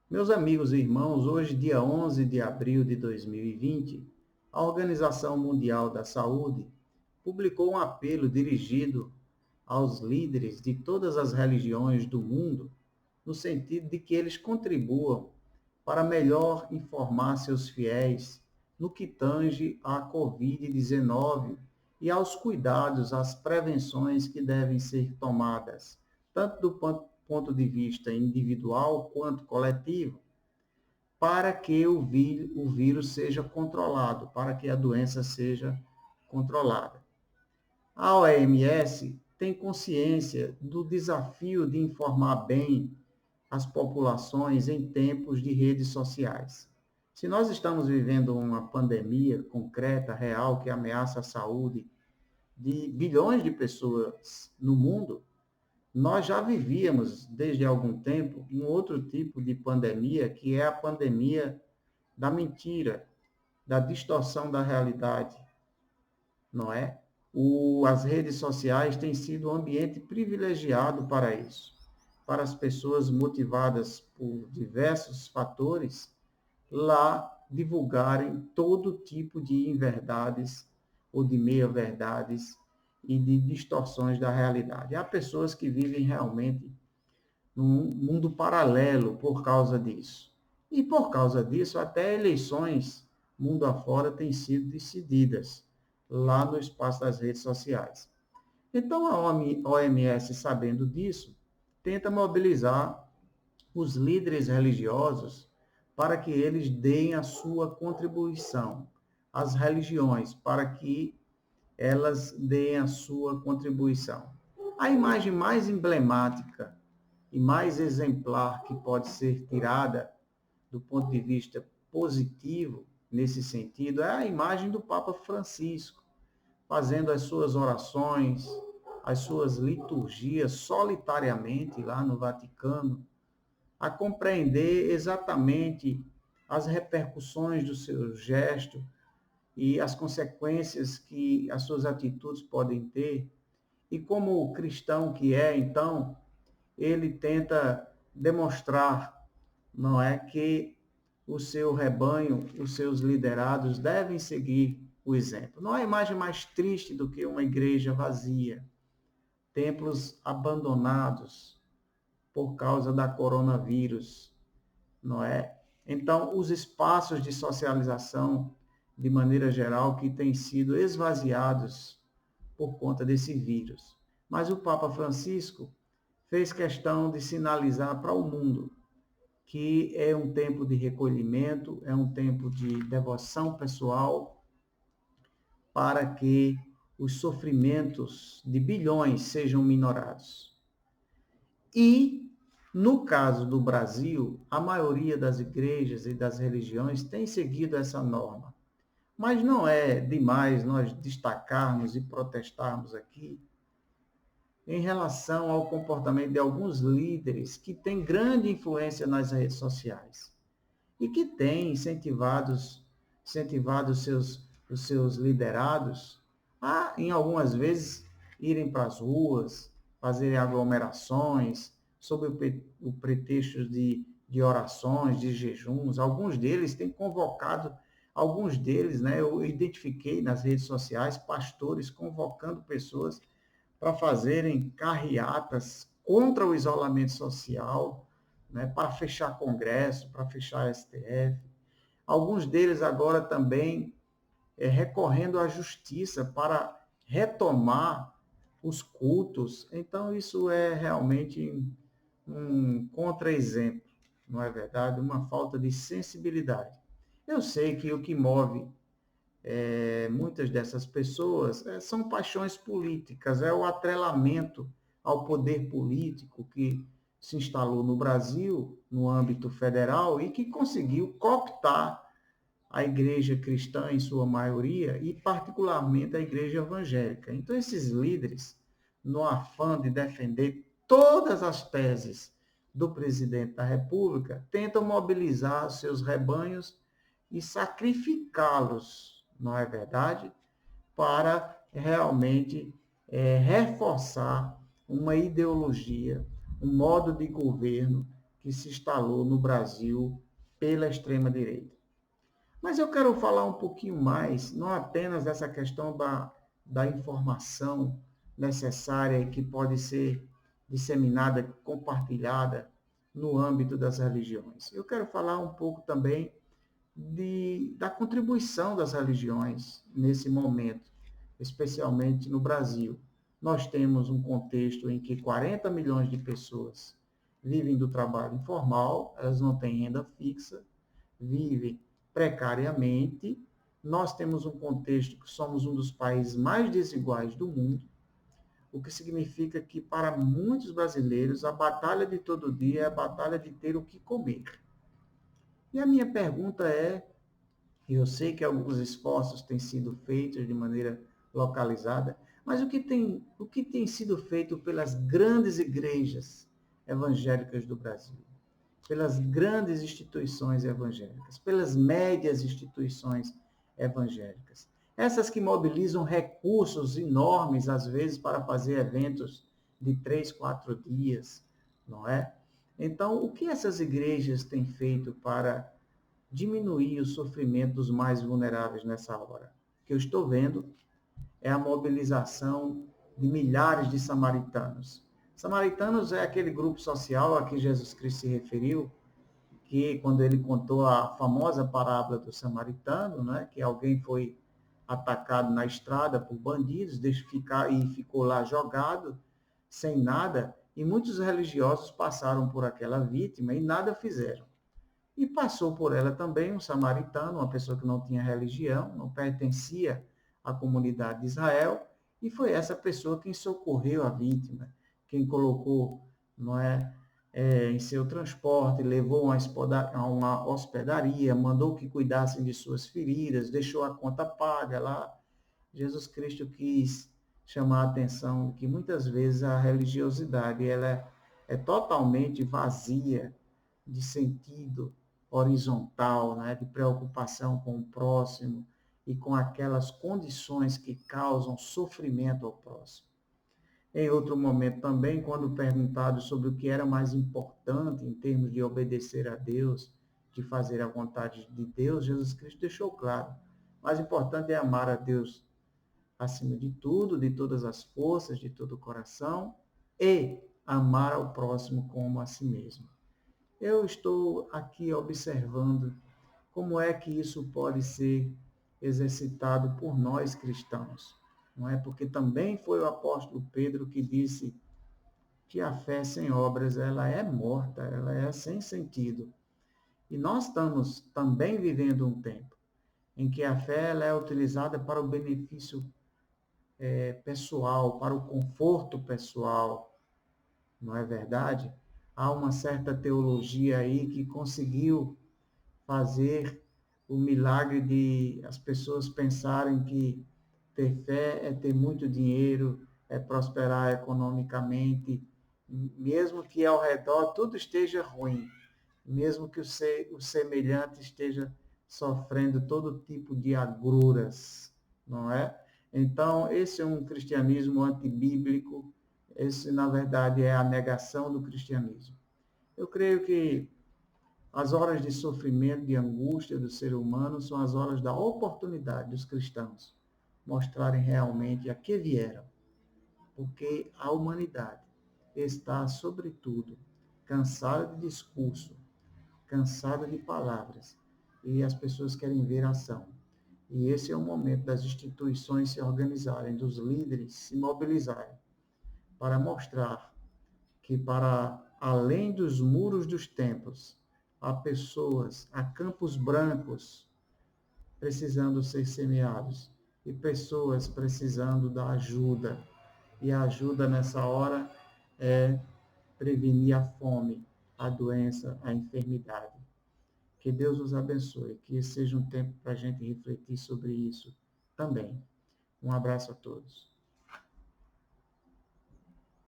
Meus amigos e irmãos, hoje, dia 11 de abril de 2020, a Organização Mundial da Saúde publicou um apelo dirigido aos líderes de todas as religiões do mundo, no sentido de que eles contribuam para melhor informar seus fiéis no que tange à Covid-19 e aos cuidados, às prevenções que devem ser tomadas, tanto do ponto de vista individual quanto coletivo, para que o vírus seja controlado, para que a doença seja controlada. A OMS tem consciência do desafio de informar bem as populações em tempos de redes sociais. Se nós estamos vivendo uma pandemia concreta, real, que ameaça a saúde de bilhões de pessoas no mundo, nós já vivíamos, desde algum tempo, um outro tipo de pandemia, que é a pandemia da mentira, da distorção da realidade, não é? As redes sociais têm sido um ambiente privilegiado para isso, para as pessoas motivadas por diversos fatores, lá divulgarem todo tipo de inverdades ou de meia-verdades e de distorções da realidade. Há pessoas que vivem realmente num mundo paralelo por causa disso. E por causa disso, até eleições mundo afora têm sido decididas lá no espaço das redes sociais. Então, a OMS, sabendo disso, tenta mobilizar os líderes religiosos para que eles deem a sua contribuição, as religiões, para que elas deem a sua contribuição. A imagem mais emblemática e mais exemplar que pode ser tirada do ponto de vista positivo nesse sentido é a imagem do Papa Francisco, fazendo as suas orações, as suas liturgias solitariamente lá no Vaticano, a compreender exatamente as repercussões do seu gesto e as consequências que as suas atitudes podem ter. E como cristão que é, então, ele tenta demonstrar, não é, que o seu rebanho, os seus liderados devem seguir o exemplo. Não há imagem mais triste do que uma igreja vazia, templos abandonados por causa da coronavírus, não é? Então, os espaços de socialização, de maneira geral, que têm sido esvaziados por conta desse vírus. Mas o Papa Francisco fez questão de sinalizar para o mundo que é um tempo de recolhimento, é um tempo de devoção pessoal, para que os sofrimentos de bilhões sejam minorados. E, no caso do Brasil, a maioria das igrejas e das religiões tem seguido essa norma. Mas não é demais nós destacarmos e protestarmos aqui em relação ao comportamento de alguns líderes que têm grande influência nas redes sociais e que têm incentivado os seus liderados a, em algumas vezes, irem para as ruas, fazerem aglomerações, sob o pretexto de orações, de jejuns. Alguns deles têm convocado, alguns deles, né, eu identifiquei nas redes sociais, pastores convocando pessoas para fazerem carreatas contra o isolamento social, né, para fechar Congresso, para fechar STF. Alguns deles agora também recorrendo à justiça para retomar os cultos. Então, isso é realmente um contra-exemplo, não é verdade? Uma falta de sensibilidade. Eu sei que o que move muitas dessas pessoas são paixões políticas, é o atrelamento ao poder político que se instalou no Brasil, no âmbito federal, e que conseguiu cooptar a igreja cristã em sua maioria e particularmente a igreja evangélica. Então esses líderes, no afã de defender todas as teses do presidente da República, tentam mobilizar seus rebanhos e sacrificá-los, não é verdade? Para realmente reforçar uma ideologia, um modo de governo que se instalou no Brasil pela extrema-direita. Mas eu quero falar um pouquinho mais, não apenas dessa questão da informação necessária e que pode ser disseminada, compartilhada no âmbito das religiões. Eu quero falar um pouco também da contribuição das religiões nesse momento, especialmente no Brasil. Nós temos um contexto em que 40 milhões de pessoas vivem do trabalho informal, elas não têm renda fixa, vivem precariamente. Nós temos um contexto que somos um dos países mais desiguais do mundo, o que significa que para muitos brasileiros a batalha de todo dia é a batalha de ter o que comer. E a minha pergunta é, eu sei que alguns esforços têm sido feitos de maneira localizada, mas o que tem sido feito pelas grandes igrejas evangélicas do Brasil? Pelas grandes instituições evangélicas, pelas médias instituições evangélicas. Essas que mobilizam recursos enormes, às vezes, para fazer eventos de 3, 4 dias, não é? Então, o que essas igrejas têm feito para diminuir o sofrimento dos mais vulneráveis nessa hora? O que eu estou vendo é a mobilização de milhares de samaritanos. Samaritanos é aquele grupo social a que Jesus Cristo se referiu, que quando ele contou a famosa parábola do samaritano, né, que alguém foi atacado na estrada por bandidos, e ficou lá jogado, sem nada, e muitos religiosos passaram por aquela vítima e nada fizeram. E passou por ela também um samaritano, uma pessoa que não tinha religião, não pertencia à comunidade de Israel, e foi essa pessoa quem socorreu a vítima, quem colocou, não é, em seu transporte, levou a uma hospedaria, mandou que cuidassem de suas feridas, deixou a conta paga lá. Jesus Cristo quis chamar a atenção que muitas vezes a religiosidade ela é totalmente vazia de sentido horizontal, né, de preocupação com o próximo e com aquelas condições que causam sofrimento ao próximo. Em outro momento também, quando perguntado sobre o que era mais importante em termos de obedecer a Deus, de fazer a vontade de Deus, Jesus Cristo deixou claro, o mais importante é amar a Deus acima de tudo, de todas as forças, de todo o coração, e amar ao próximo como a si mesmo. Eu estou aqui observando como é que isso pode ser exercitado por nós cristãos, não é? Porque também foi o apóstolo Pedro que disse que a fé sem obras ela é morta, ela é sem sentido. E nós estamos também vivendo um tempo em que a fé ela é utilizada para o benefício pessoal, para o conforto pessoal, não é verdade? Há uma certa teologia aí que conseguiu fazer o milagre de as pessoas pensarem que ter fé é ter muito dinheiro, é prosperar economicamente, mesmo que ao redor tudo esteja ruim, mesmo que o semelhante esteja sofrendo todo tipo de agruras, não é? Então, esse é um cristianismo antibíblico, esse, na verdade, é a negação do cristianismo. Eu creio que as horas de sofrimento, de angústia do ser humano são as horas da oportunidade dos cristãos mostrarem realmente a que vieram, porque a humanidade está, sobretudo, cansada de discurso, cansada de palavras, e as pessoas querem ver ação. E esse é o momento das instituições se organizarem, dos líderes se mobilizarem, para mostrar que para além dos muros dos templos, há pessoas, há campos brancos precisando ser semeados e pessoas precisando da ajuda. E a ajuda nessa hora é prevenir a fome, a doença, a enfermidade. Que Deus nos abençoe, que esse seja um tempo para a gente refletir sobre isso também. Um abraço a todos.